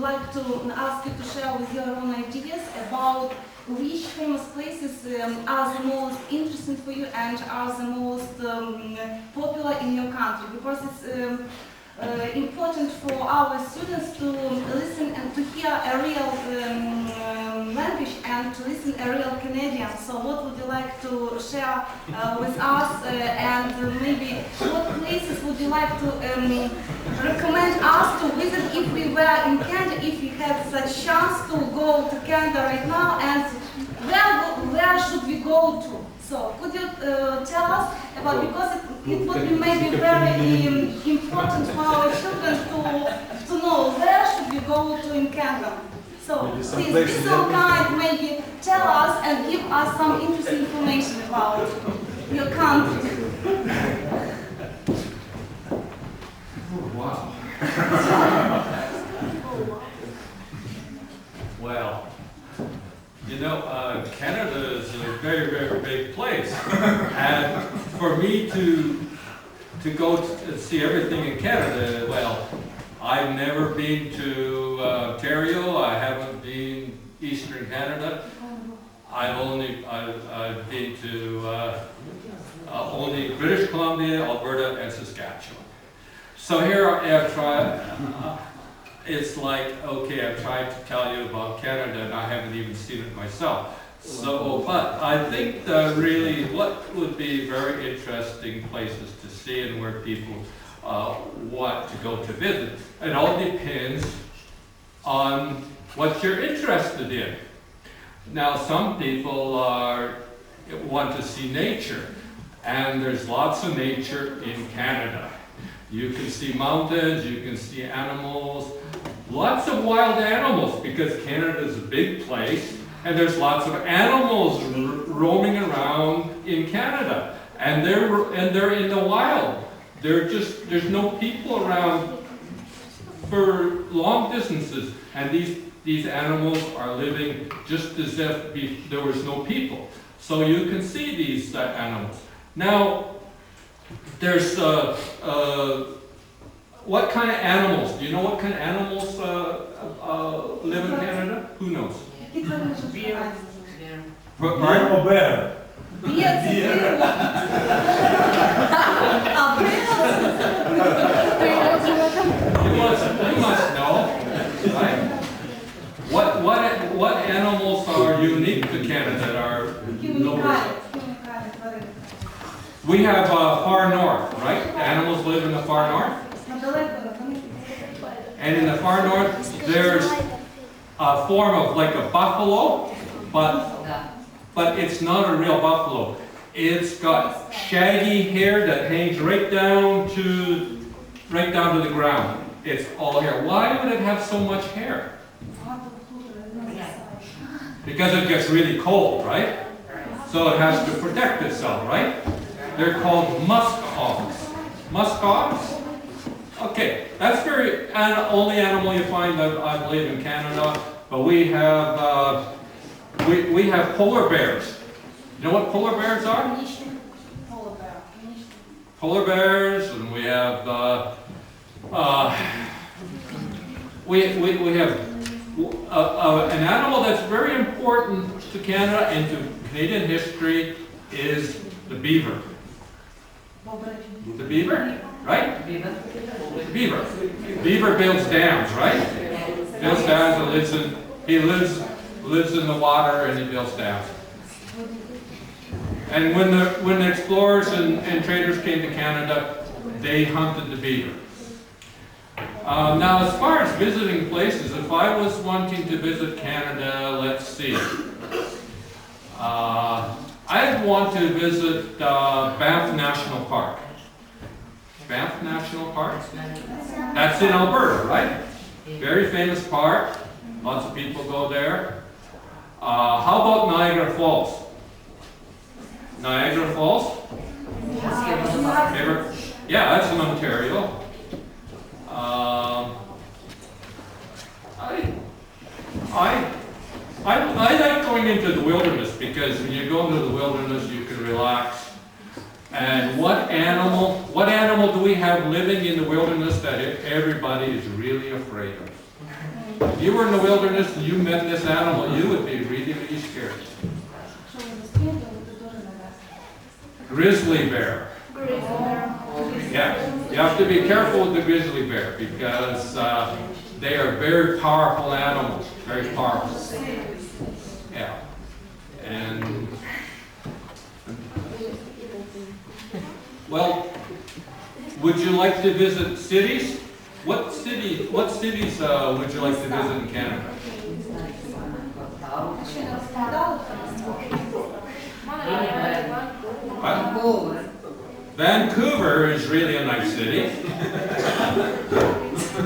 like to ask you to share with your own ideas about which famous places are the most interesting for you and are the most popular in your country, because it's important for our students to listen and to hear a real language and to listen a real Canadian. So what would you like to share with us, and maybe what places would you like to recommend us to visit if we were in Canada, if we had the chance to go to Canada right now, and where should we go to? So could you tell us about, because it would be maybe very important for our children to know where should we go to in Canada. So please be so kind, maybe tell us and give us some interesting information about your country. Wow. Well, you know, Canada is a very, very big place, and for me to go to see everything in Canada, well, I've never been to Ontario. I haven't been Eastern Canada. I've been to only British Columbia, Alberta, and Saskatchewan. So here I've tried. It's like, okay, I've tried to tell you about Canada and I haven't even seen it myself. So, but I think really what would be very interesting places to see and where people want to go to visit, it all depends on what you're interested in. Now, some people want to see nature, and there's lots of nature in Canada. You can see mountains, you can see animals, lots of wild animals, because Canada is a big place and there's lots of animals roaming around in Canada, and they're in the wild. There's no people around for long distances, and these animals are living just as if there was no people. So you can see these animals. Now, there's what kind of animals? Do you know what kind of animals live in Canada? Who knows? Bear. Pardon? Bear. You must know, right? What animals are unique to Canada that are nowhere? We have far north, right? Animals live in the far north. And in the far north, there's a form of like a buffalo, but it's not a real buffalo. It's got shaggy hair that hangs right down to the ground. It's all hair. Why would it have so much hair? Because it gets really cold, right? So it has to protect itself, right? They're called musk ox. Musk ox? Okay, that's only animal you find, I believe, in Canada. But we have polar bears. You know what polar bears are? Polar bears, and we have an animal that's very important to Canada and to Canadian history is the beaver. The beaver, right? The beaver. Beaver builds dams, right? Builds dams and lives in the water, and he builds dams. And when the explorers and traders came to Canada, they hunted the beaver. Now, as far as visiting places, if I was wanting to visit Canada, let's see. I'd want to visit Banff National Park. Banff National Park? That's in Alberta, right? Very famous park. Lots of people go there. How about Niagara Falls? Niagara Falls? Yeah, that's in Ontario. I like going into the wilderness, because when you go into the wilderness, you can relax. And what animal do we have living in the wilderness that everybody is really afraid of? If you were in the wilderness and you met this animal, you would be really, really scared. Grizzly bear. Yeah, you have to be careful with the grizzly bear because they are very powerful animals, very powerful. Yeah, and well, would you like to visit cities? What cities would you like to visit in Canada? Vancouver is really a nice city.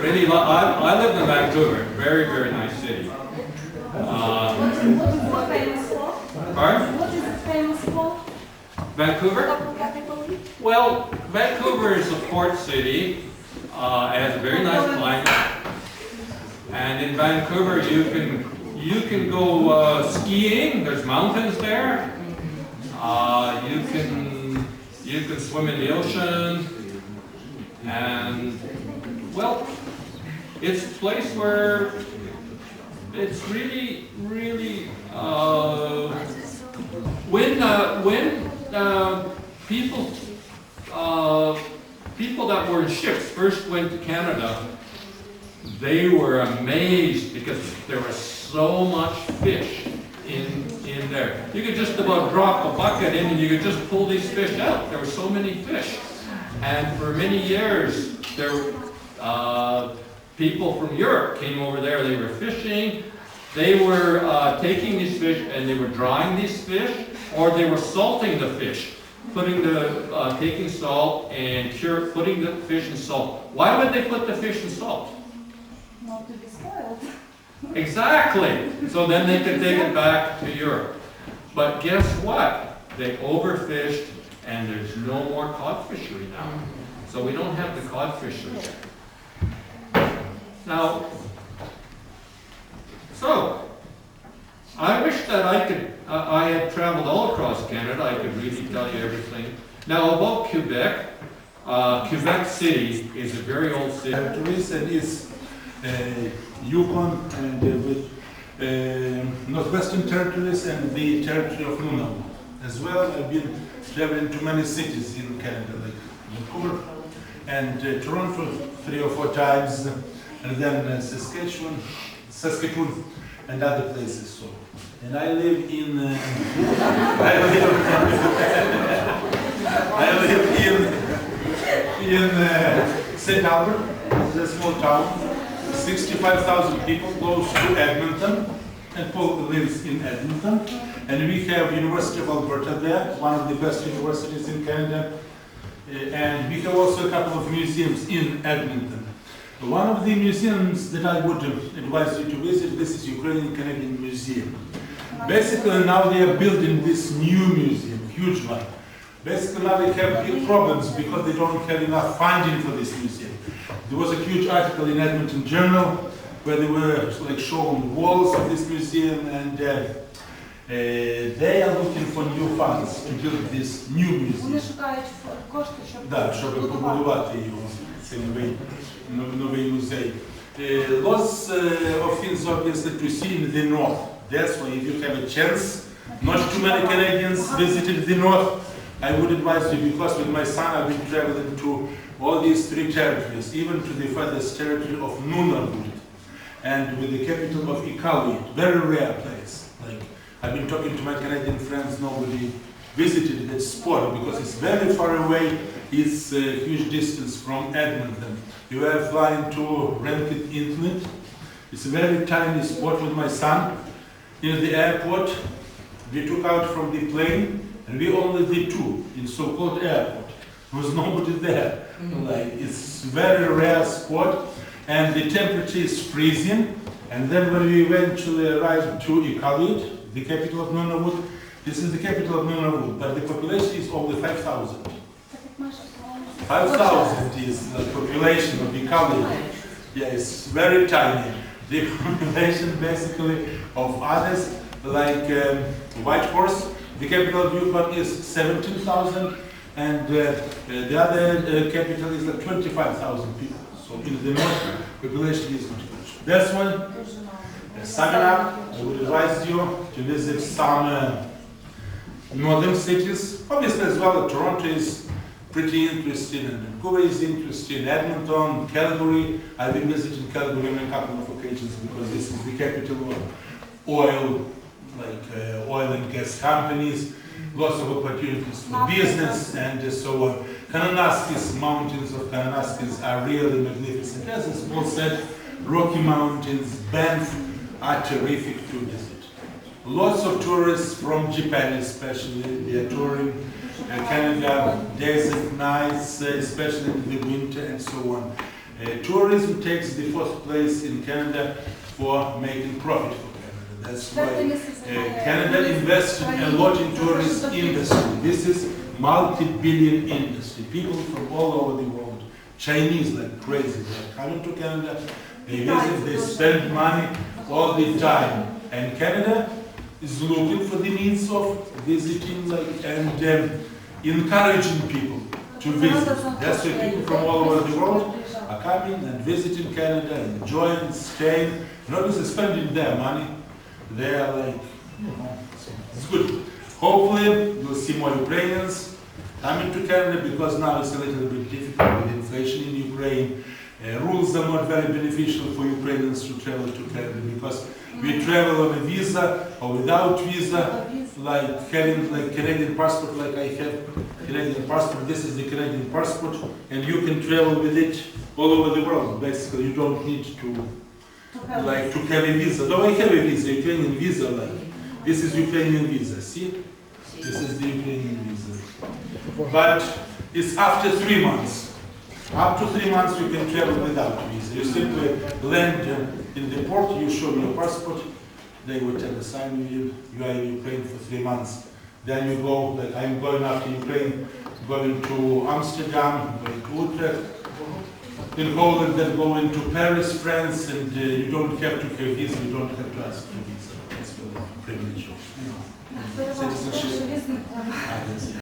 Really, I lived in Vancouver. Very, very nice city. What is it famous for? Pardon? What is it famous for? Vancouver? Well, Vancouver is a port city. It has a very nice climate. And in Vancouver, you can go skiing. There's mountains there. You can swim in the ocean, and well, it's a place where it's really, really when people that were in ships first went to Canada, they were amazed because there was so much fish in there. You could just about drop a bucket in and you could just pull these fish out. There were so many fish. And for many years, people from Europe came over there. They were fishing. They were taking these fish and they were drying these fish, or they were salting the fish, taking salt and putting the fish in salt. Why would they put the fish in salt? Not to be spoiled. Exactly. So then they could take it back to Europe. But guess what? They overfished and there's no more cod fishery now. So we don't have the cod fishery. Now, so I wish that I had traveled all across Canada. I could really tell you everything. Now about Quebec, Quebec City is a very old city. Tourism is Yukon and with Northwestern Territories and the territory of Nunavut. As well, I've been traveling to many cities in Canada, like Vancouver and Toronto 3 or 4 times, and then Saskatchewan, and other places. So, and I live in St. Albert. It's a small town. 65,000 people, close to Edmonton, and Paul lives in Edmonton. And we have University of Alberta there, one of the best universities in Canada. And we have also a couple of museums in Edmonton. One of the museums that I would advise you to visit, this is Ukrainian Canadian Museum. Basically now they are building this new museum, huge one. Basically now they have big problems because they don't have enough funding for this museum. There was a huge article in Edmonton Journal where they were like showing walls of this museum, and they are looking for new funds to build this new museum. Да, щоб побудувати його, цей новий музей. Lots of things obviously to see in the north. That's why if you have a chance, not too many Canadians visited the north, I would advise you, because with my son I've been traveling to all these 3 territories, even to the farthest territory of Nunavut, and with the capital of Iqaluit, very rare place. Like, I've been talking to my Canadian friends, nobody visited that spot because it's very far away. It's a huge distance from Edmonton. We were flying to Rankit Inlet. It's a very tiny spot with my son. In the airport, we took out from the plane, and we only did 2 in so-called airport. There was nobody there. Like, it's very rare spot, and the temperature is freezing. And then when we eventually arrived to Iqaluit, the capital of Nunavut, this is the capital of Nunavut, but the population is only 5,000. 5,000 is the population of Iqaluit. Yeah, it's very tiny. The population basically of others, like Whitehorse, the capital of Yukon is 17,000, and the other capital is like 25,000 people. So in the north, population is not huge. That's why, summing up, I would advise you to visit some northern cities. Obviously, as well, Toronto is pretty interesting, and Vancouver is interesting, Edmonton, Calgary. I've been visiting Calgary on a couple of occasions because this is the capital of oil, oil and gas companies, lots of opportunities for business and so on. Kananaskis, mountains of Kananaskis are really magnificent. As Paul said, Rocky Mountains, Banff are terrific to visit. Lots of tourists from Japan especially, they are touring Canada, desert nights, especially in the winter and so on. Tourism takes the first place in Canada for making profit for Canada. That's why Canada invested a lot in tourist industry. This is multi-billion industry. People from all over the world, Chinese like crazy, they're coming to Canada, they visit, they spend money all the time. And Canada is looking for the means of visiting and encouraging people to visit. That's why people from all over the world are coming and visiting Canada, enjoying, staying, not just spending their money. They are so it's good. Hopefully, you'll see more Ukrainians coming to Canada because now it's a little bit difficult with inflation in Ukraine. Rules are not very beneficial for Ukrainians to travel to Canada because we travel on a visa or without visa, having Canadian passport, like I have Canadian passport. This is the Canadian passport, and you can travel with it all over the world. Basically, you don't need to have a visa. Though I have a visa, Ukrainian visa. This is Ukrainian visa. See, this is the Ukrainian visa. But it's after 3 months. Up to 3 months you can travel without visa. You simply land in the port, you show your passport, they will tell us you are in Ukraine for 3 months. Then you go, I'm going after Ukraine, going to Amsterdam, going to Utrecht, in Holland, then going to Paris, France, and you don't have to have visa, you don't have to ask for visa. That's the privilege of citizenship.